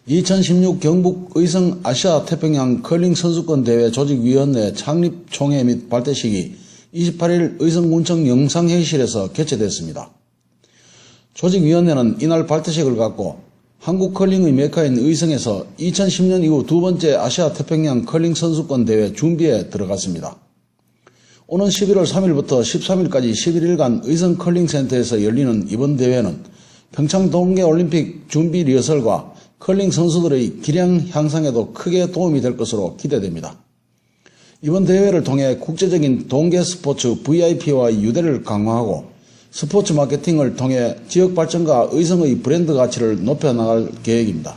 2016 경북 의성 아시아 태평양 커링 선수권 대회 조직위원회 창립 총회 및 발대식이 28일 의성군청 영상회의실에서 개최됐습니다. 조직위원회는 이날 발대식을 갖고 한국 커링의 메카인 의성에서 2010년 이후 두 번째 아시아 태평양 커링 선수권 대회 준비에 들어갔습니다. 오는 11월 3일부터 13일까지 11일간 의성 커링센터에서 열리는 이번 대회는 평창 동계올림픽 준비 리허설과 커링 선수들의 기량 향상에도 크게 도움이 될 것으로 기대됩니다. 이번 대회를 통해 국제적인 동계 스포츠 VIP와의 유대를 강화하고 스포츠 마케팅을 통해 지역 발전과 의성의 브랜드 가치를 높여나갈 계획입니다.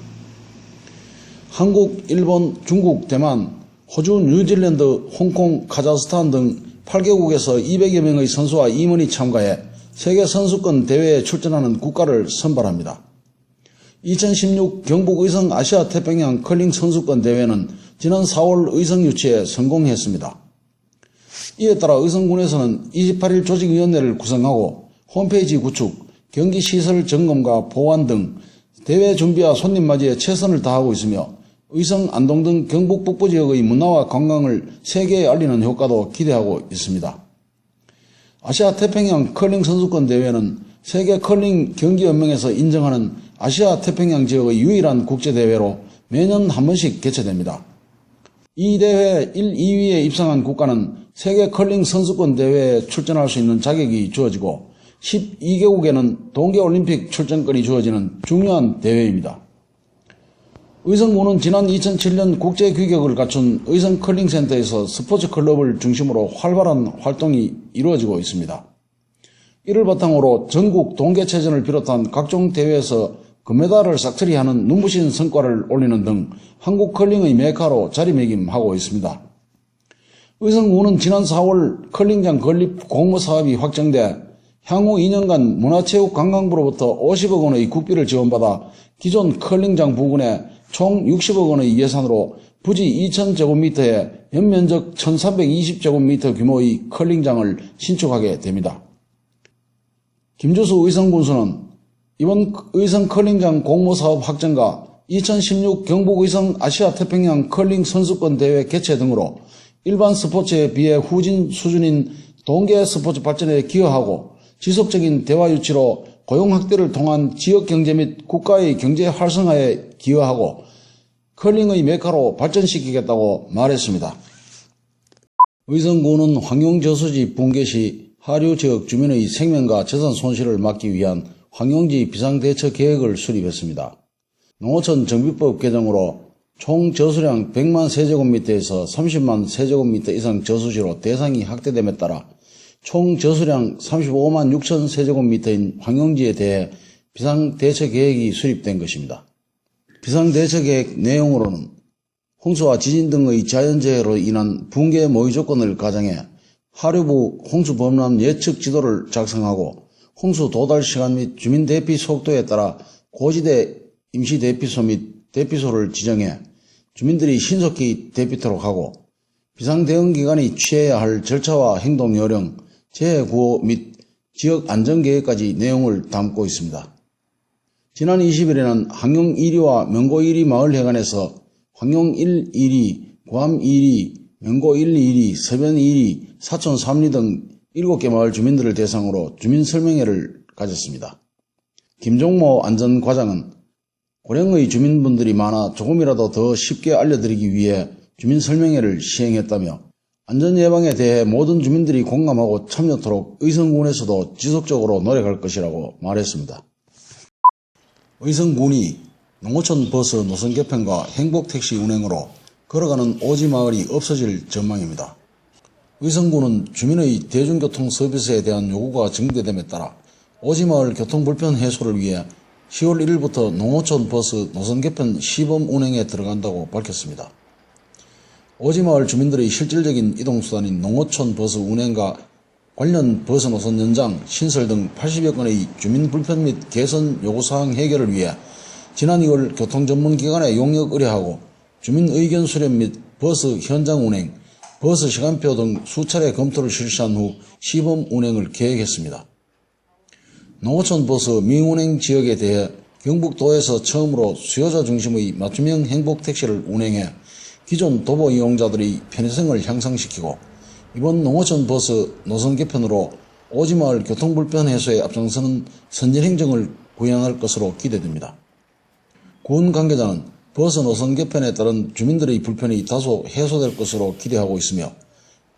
한국, 일본, 중국, 대만, 호주, 뉴질랜드, 홍콩, 카자흐스탄 등 8개국에서 200여 명의 선수와 임원이 참가해 세계 선수권 대회에 출전하는 국가를 선발합니다. 2016 경북 의성 아시아 태평양 커링 선수권 대회는 지난 4월 의성 유치에 성공했습니다. 이에 따라 의성군에서는 28일 조직위원회를 구성하고 홈페이지 구축, 경기시설 점검과 보완 등 대회 준비와 손님 맞이에 최선을 다하고 있으며 의성, 안동 등 경북 북부 지역의 문화와 관광을 세계에 알리는 효과도 기대하고 있습니다. 아시아 태평양 커링 선수권 대회는 세계 커링 경기연맹에서 인정하는 아시아 태평양 지역의 유일한 국제대회로 매년 한 번씩 개최됩니다. 이 대회 1, 2위에 입상한 국가는 세계 커링 선수권 대회에 출전할 수 있는 자격이 주어지고 12개국에는 동계올림픽 출전권이 주어지는 중요한 대회입니다. 의성군은 지난 2007년 국제 규격을 갖춘 의성 커링센터에서 스포츠 클럽을 중심으로 활발한 활동이 이루어지고 있습니다. 이를 바탕으로 전국 동계체전을 비롯한 각종 대회에서 금메달을 싹쓸이하는 눈부신 성과를 올리는 등 한국 커링의 메카로 자리매김하고 있습니다. 의성군은 지난 4월 커링장 건립 공모 사업이 확정돼 향후 2년간 문화체육관광부로부터 50억 원의 국비를 지원받아 기존 커링장 부근에 총 60억 원의 예산으로 부지 2,000제곱미터에 연면적 1,320제곱미터 규모의 커링장을 신축하게 됩니다. 김주수 의성군수는 이번 의성 커링장 공모사업 확정과 2016 경북 의성 아시아 태평양 커링 선수권 대회 개최 등으로 일반 스포츠에 비해 후진 수준인 동계 스포츠 발전에 기여하고 지속적인 대화 유치로 고용 확대를 통한 지역 경제 및 국가의 경제 활성화에 기여하고 커링의 메카로 발전시키겠다고 말했습니다. 의성군은 환경저수지 붕괴 시 하류 지역 주민의 생명과 재산 손실을 막기 위한 환경지 비상대처 계획을 수립했습니다. 농어촌 정비법 개정으로 총 저수량 100만 세제곱미터에서 30만 세제곱미터 이상 저수지로 대상이 확대됨에 따라 총 저수량 35만 6천 세제곱미터인 환경지에 대해 비상대처 계획이 수립된 것입니다. 비상대처 계획 내용으로는 홍수와 지진 등의 자연재해로 인한 붕괴 모의 조건을 가정해 하류부 홍수 범람 예측 지도를 작성하고 홍수 도달 시간 및 주민 대피 속도에 따라 고지대 임시 대피소 및 대피소를 지정해 주민들이 신속히 대피토록 하고 비상대응기관이 취해야 할 절차와 행동 요령, 재해 구호 및 지역 안전계획까지 내용을 담고 있습니다. 지난 20일에는 항용 1위와 명고 1위 마을회관에서 항용 1, 1위, 구암 1위, 명고 1, 2위, 서변 1위, 사촌 3리 등 7개 마을 주민들을 대상으로 주민설명회를 가졌습니다. 김종모 안전과장은 고령의 주민분들이 많아 조금이라도 더 쉽게 알려드리기 위해 주민설명회를 시행했다며 안전예방에 대해 모든 주민들이 공감하고 참여토록 의성군에서도 지속적으로 노력할 것이라고 말했습니다. 의성군이 농어촌 버스 노선 개편과 행복택시 운행으로 걸어가는 오지마을이 없어질 전망입니다. 의성군은 주민의 대중교통 서비스에 대한 요구가 증대됨에 따라 오지마을 교통불편 해소를 위해 10월 1일부터 농어촌 버스 노선 개편 시범 운행에 들어간다고 밝혔습니다. 오지마을 주민들의 실질적인 이동수단인 농어촌 버스 운행과 관련 버스 노선 연장, 신설 등 80여 건의 주민 불편 및 개선 요구사항 해결을 위해 지난 2월 교통전문기관에 용역 의뢰하고 주민 의견 수렴 및 버스 현장 운행, 버스 시간표 등 수차례 검토를 실시한 후 시범 운행을 계획했습니다. 농어촌 버스 미운행 지역에 대해 경북도에서 처음으로 수요자 중심의 맞춤형 행복택시를 운행해 기존 도보 이용자들의 편의성을 향상시키고 이번 농어촌 버스 노선 개편으로 오지마을 교통불편 해소에 앞장서는 선진행정을 구현할 것으로 기대됩니다. 군 관계자는 버스 노선 개편에 따른 주민들의 불편이 다소 해소될 것으로 기대하고 있으며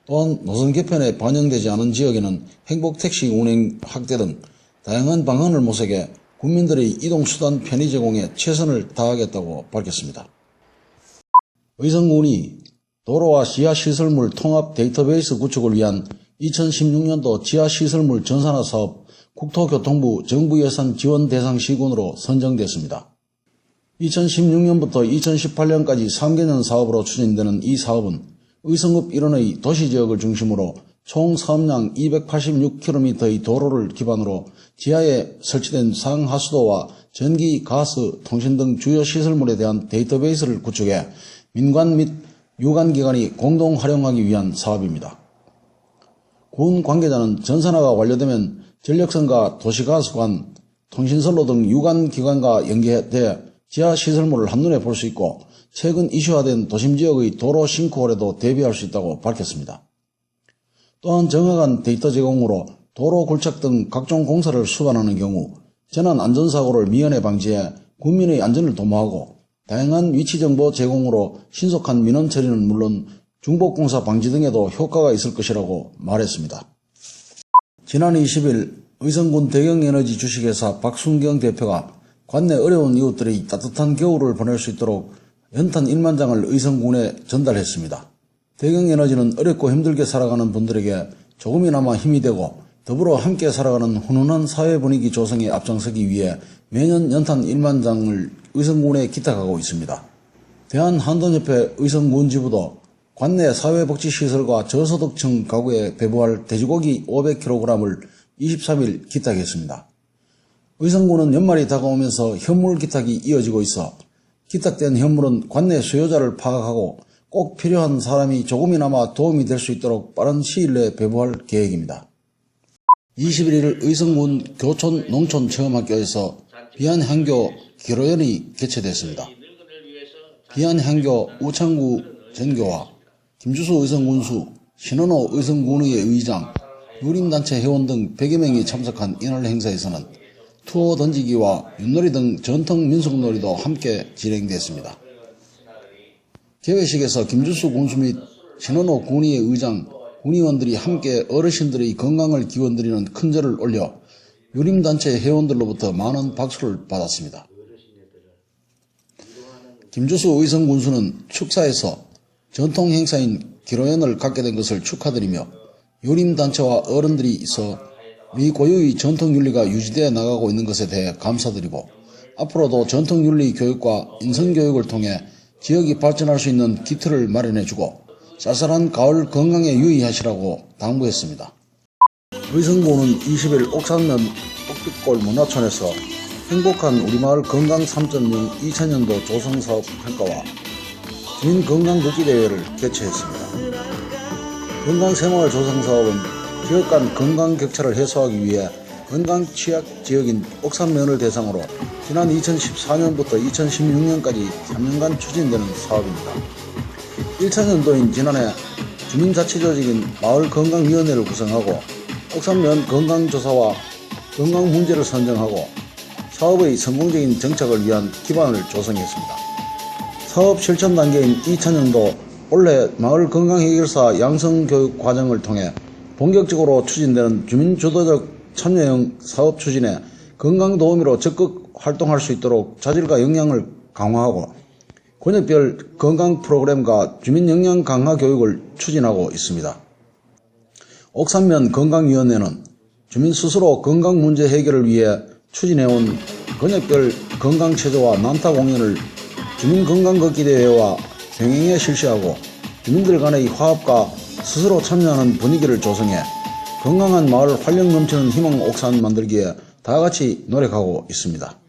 또한 노선 개편에 반영되지 않은 지역에는 행복택시 운행 확대 등 다양한 방안을 모색해 국민들의 이동수단 편의 제공에 최선을 다하겠다고 밝혔습니다. 의성군이 도로와 지하시설물 통합 데이터베이스 구축을 위한 2016년도 지하시설물 전산화 사업 국토교통부 정부예산 지원 대상 시군으로 선정됐습니다. 2016년부터 2018년까지 3개년 사업으로 추진되는 이 사업은 의성읍 일원의 도시지역을 중심으로 총 사업량 286km의 도로를 기반으로 지하에 설치된 상하수도와 전기, 가스, 통신 등 주요 시설물에 대한 데이터베이스를 구축해 민관 및 유관기관이 공동 활용하기 위한 사업입니다. 군 관계자는 전산화가 완료되면 전력선과 도시가스관, 통신선로 등 유관기관과 연계돼 지하시설물을 한눈에 볼 수 있고 최근 이슈화된 도심지역의 도로 싱크홀에도 대비할 수 있다고 밝혔습니다. 또한 정확한 데이터 제공으로 도로 굴착 등 각종 공사를 수반하는 경우 재난안전사고를 미연에 방지해 국민의 안전을 도모하고 다양한 위치정보 제공으로 신속한 민원 처리는 물론 중복공사 방지 등에도 효과가 있을 것이라고 말했습니다. 지난 20일 의성군 대경에너지 주식회사 박순경 대표가 관내 어려운 이웃들이 따뜻한 겨울을 보낼 수 있도록 연탄 1만 장을 의성군에 전달했습니다. 대경에너지는 어렵고 힘들게 살아가는 분들에게 조금이나마 힘이 되고 더불어 함께 살아가는 훈훈한 사회 분위기 조성에 앞장서기 위해 매년 연탄 1만 장을 의성군에 기탁하고 있습니다. 대한한돈협회 의성군 지부도 관내 사회복지시설과 저소득층 가구에 배부할 돼지고기 500kg을 23일 기탁했습니다. 의성군은 연말이 다가오면서 현물 기탁이 이어지고 있어 기탁된 현물은 관내 수요자를 파악하고 꼭 필요한 사람이 조금이나마 도움이 될 수 있도록 빠른 시일 내에 배부할 계획입니다. 21일 의성군 교촌 농촌체험학교에서 비안향교 기로연이 개최됐습니다. 비안향교 우창구 전교와 김주수 의성군수, 신원호 의성군의회 의장, 유림단체 회원 등 100여 명이 참석한 이날 행사에서는 투어 던지기와 윷놀이 등 전통 민속놀이도 함께 진행됐습니다. 개회식에서 김주수 군수 및 신원호 군의회 의장, 군의원들이 함께 어르신들의 건강을 기원드리는 큰 절을 올려 유림단체 회원들로부터 많은 박수를 받았습니다. 김주수 의성군수는 축사에서 전통 행사인 기로연을 갖게 된 것을 축하드리며 유림단체와 어른들이 있어 우리 고유의 전통윤리가 유지되어 나가고 있는 것에 대해 감사드리고 앞으로도 전통윤리 교육과 인성교육을 통해 지역이 발전할 수 있는 기틀을 마련해주고 쌀쌀한 가을 건강에 유의하시라고 당부했습니다. 의성군은 20일 옥산면 옥빛골 문화촌에서 행복한 우리마을 건강 3.0 2000년도 조성사업 평가와 주민건강걷기대회를 개최했습니다. 건강새마을 조성사업은 지역 간 건강 격차를 해소하기 위해 건강 취약 지역인 옥산면을 대상으로 지난 2014년부터 2016년까지 3년간 추진되는 사업입니다. 1차년도인 지난해 주민자치조직인 마을건강위원회를 구성하고 옥산면 건강조사와 건강문제를 선정하고 사업의 성공적인 정착을 위한 기반을 조성했습니다. 사업 실천 단계인 2차년도 올해 마을건강해결사 양성교육 과정을 통해 본격적으로 추진되는 주민주도적 참여형 사업 추진에 건강도우미로 적극 활동할 수 있도록 자질과 역량을 강화하고 권역별 건강 프로그램과 주민역량 강화 교육을 추진하고 있습니다. 옥산면 건강위원회는 주민 스스로 건강 문제 해결을 위해 추진해온 권역별 건강체조와 난타 공연을 주민건강걷기대회와 병행해 실시하고 주민들 간의 화합과 스스로 참여하는 분위기를 조성해 건강한 마을 활력 넘치는 희망 옥산 만들기에 다같이 노력하고 있습니다.